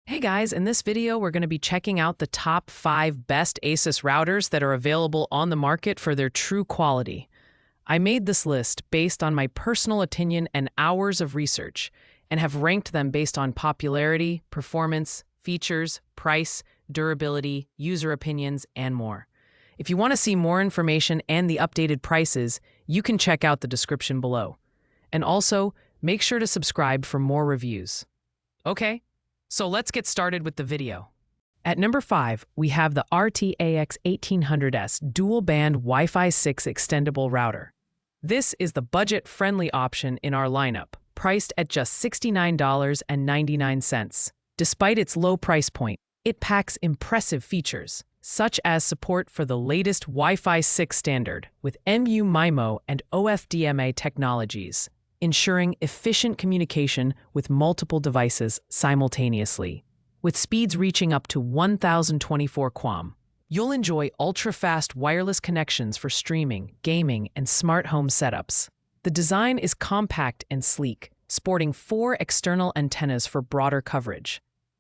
Hey guys, in this video, we're going to be checking out the top 5 best Asus routers that are available on the market for their true quality. I made this list based on my personal opinion and hours of research, and have ranked them based on popularity, performance, features, price, durability, user opinions, and more. If you want to see more information and the updated prices, you can check out the description below. And also, make sure to subscribe for more reviews. Okay, so let's get started with the video. At number 5, we have the RT-AX1800S dual-band Wi-Fi 6 extendable router. This is the budget-friendly option in our lineup, priced at just $69.99. Despite its low price point, it packs impressive features, such as support for the latest Wi-Fi 6 standard with MU-MIMO and OFDMA technologies, ensuring efficient communication with multiple devices simultaneously. With speeds reaching up to 1024 QAM, you'll enjoy ultra-fast wireless connections for streaming, gaming, and smart home setups. The design is compact and sleek, sporting 4 external antennas for broader coverage.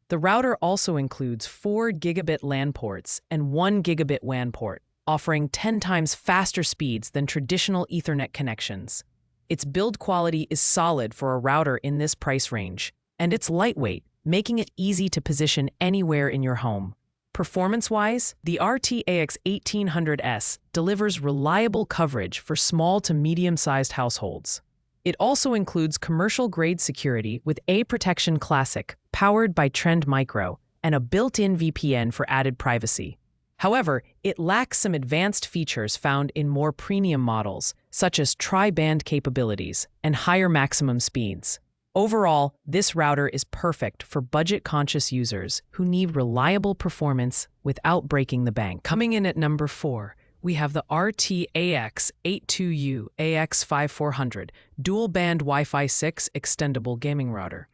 The router also includes 4 gigabit LAN ports and 1 gigabit WAN port, offering 10 times faster speeds than traditional Ethernet connections. Its build quality is solid for a router in this price range, and it's lightweight, making it easy to position anywhere in your home. Performance-wise, the RT-AX1800S delivers reliable coverage for small to medium-sized households. It also includes commercial-grade security with A-Protection Classic, powered by Trend Micro, and a built-in VPN for added privacy. However, it lacks some advanced features found in more premium models, such as tri-band capabilities and higher maximum speeds. Overall, this router is perfect for budget-conscious users who need reliable performance without breaking the bank. Coming in at number 4, we have the RT-AX86U AX5400 dual-band Wi-Fi 6 extendable gaming router.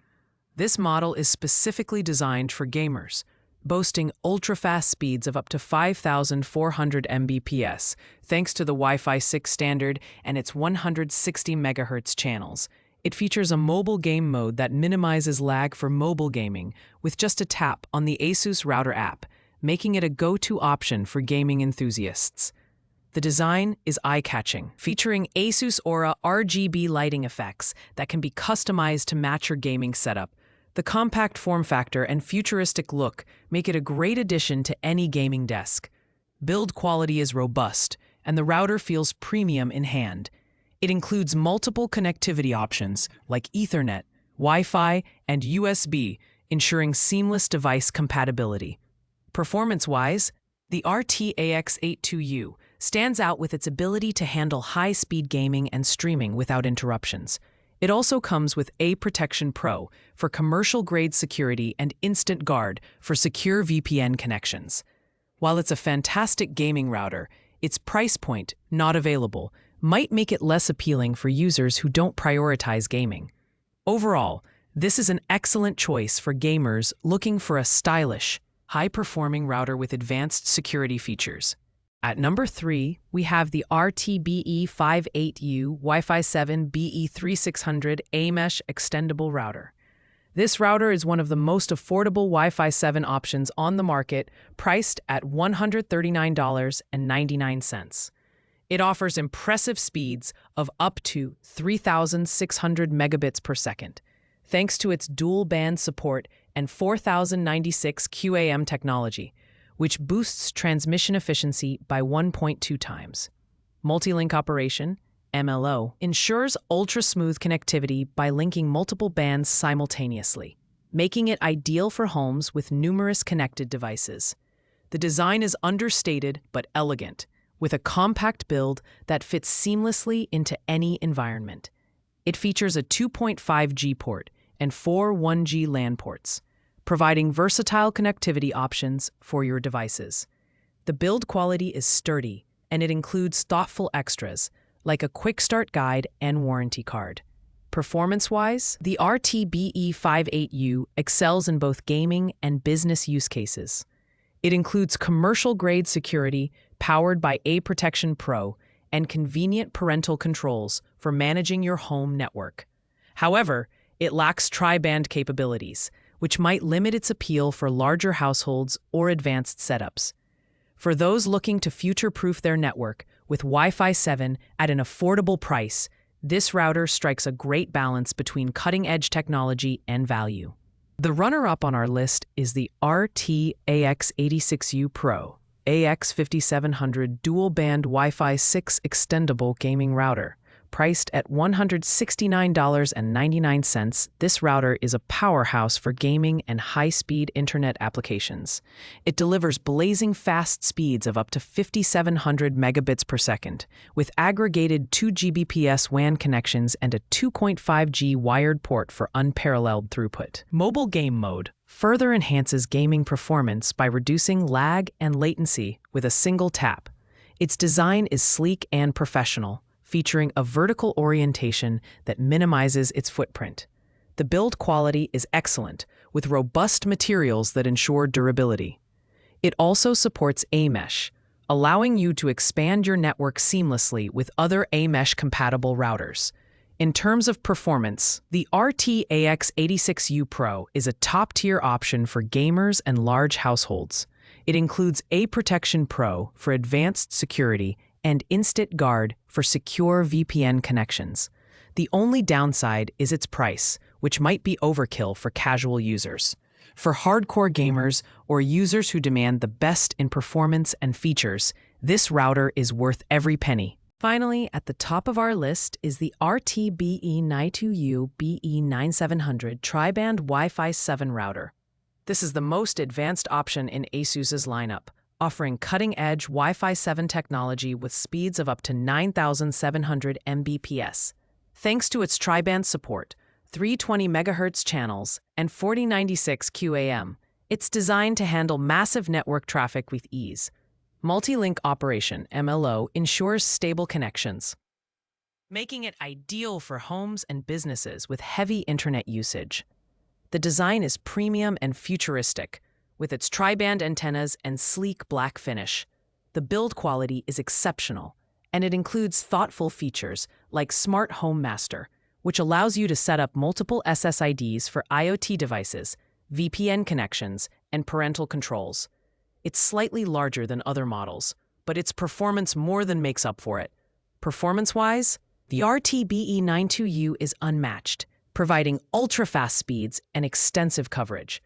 This model is specifically designed for gamers, boasting ultra-fast speeds of up to 5,400 Mbps, thanks to the Wi-Fi 6 standard and its 160 MHz channels. It features a mobile game mode that minimizes lag for mobile gaming with just a tap on the Asus Router app, making it a go-to option for gaming enthusiasts. The design is eye-catching, featuring Asus Aura RGB lighting effects that can be customized to match your gaming setup. The compact form factor and futuristic look make it a great addition to any gaming desk. Build quality is robust, and the router feels premium in hand. It includes multiple connectivity options like Ethernet, Wi-Fi, and USB, ensuring seamless device compatibility. Performance-wise, the RT-AX82U stands out with its ability to handle high-speed gaming and streaming without interruptions. It also comes with A-Protection Pro for commercial-grade security and Instant Guard for secure VPN connections. While it's a fantastic gaming router, its price point, not available, might make it less appealing for users who don't prioritize gaming. Overall, this is an excellent choice for gamers looking for a stylish, high-performing router with advanced security features. At number 3, we have the RT-BE58U Wi-Fi 7 BE3600 AMesh extendable router. This router is one of the most affordable Wi-Fi 7 options on the market, priced at $139.99. It offers impressive speeds of up to 3,600 megabits per second, thanks to its dual-band support and 4096 QAM technology, which boosts transmission efficiency by 1.2 times. Multi-link operation, MLO, ensures ultra-smooth connectivity by linking multiple bands simultaneously, making it ideal for homes with numerous connected devices. The design is understated but elegant, with a compact build that fits seamlessly into any environment. It features a 2.5G port and 4 1G LAN ports, providing versatile connectivity options for your devices. The build quality is sturdy, and it includes thoughtful extras, like a quick start guide and warranty card. Performance-wise, the RT-BE58U excels in both gaming and business use cases. It includes commercial-grade security powered by A-Protection Pro and convenient parental controls for managing your home network. However, it lacks tri-band capabilities, which might limit its appeal for larger households or advanced setups. For those looking to future-proof their network with Wi-Fi 7 at an affordable price, this router strikes a great balance between cutting-edge technology and value. The runner-up on our list is the RT-AX86U Pro AX5700 dual-band Wi-Fi 6 extendable gaming router. Priced at $169.99, this router is a powerhouse for gaming and high-speed internet applications. It delivers blazing fast speeds of up to 5,700 megabits per second, with aggregated 2 Gbps WAN connections and a 2.5G wired port for unparalleled throughput. Mobile game mode further enhances gaming performance by reducing lag and latency with a single tap. Its design is sleek and professional, featuring a vertical orientation that minimizes its footprint. The build quality is excellent, with robust materials that ensure durability. It also supports AMesh, allowing you to expand your network seamlessly with other AMesh-compatible routers. In terms of performance, the RT-AX86U Pro is a top-tier option for gamers and large households. It includes A-Protection Pro for advanced security and Instant Guard for secure VPN connections. The only downside is its price, which might be overkill for casual users. For hardcore gamers or users who demand the best in performance and features, this router is worth every penny. Finally, at the top of our list is the RT-AX86U BE9700 tri-band Wi-Fi 7 router. This is the most advanced option in ASUS's lineup, offering cutting-edge Wi-Fi 7 technology with speeds of up to 9,700 Mbps. Thanks to its tri-band support, 320 MHz channels, and 4096 QAM, it's designed to handle massive network traffic with ease. Multi-link operation, MLO, ensures stable connections, making it ideal for homes and businesses with heavy internet usage. The design is premium and futuristic, with its tri-band antennas and sleek black finish. The build quality is exceptional, and it includes thoughtful features like Smart Home Master, which allows you to set up multiple SSIDs for IoT devices, VPN connections, and parental controls. It's slightly larger than other models, but its performance more than makes up for it. Performance-wise, the RT-BE92U is unmatched, providing ultra-fast speeds and extensive coverage.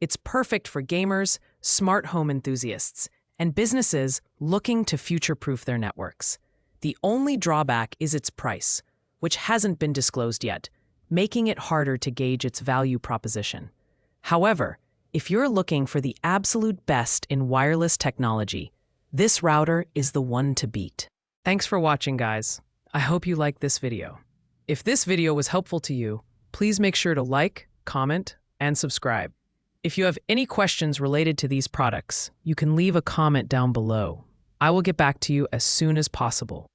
It's perfect for gamers, smart home enthusiasts, and businesses looking to future-proof their networks. The only drawback is its price, which hasn't been disclosed yet, making it harder to gauge its value proposition. However, if you're looking for the absolute best in wireless technology, this router is the one to beat. Thanks for watching, guys. I hope you liked this video. If this video was helpful to you, please make sure to like, comment, and subscribe. If you have any questions related to these products, you can leave a comment down below. I will get back to you as soon as possible.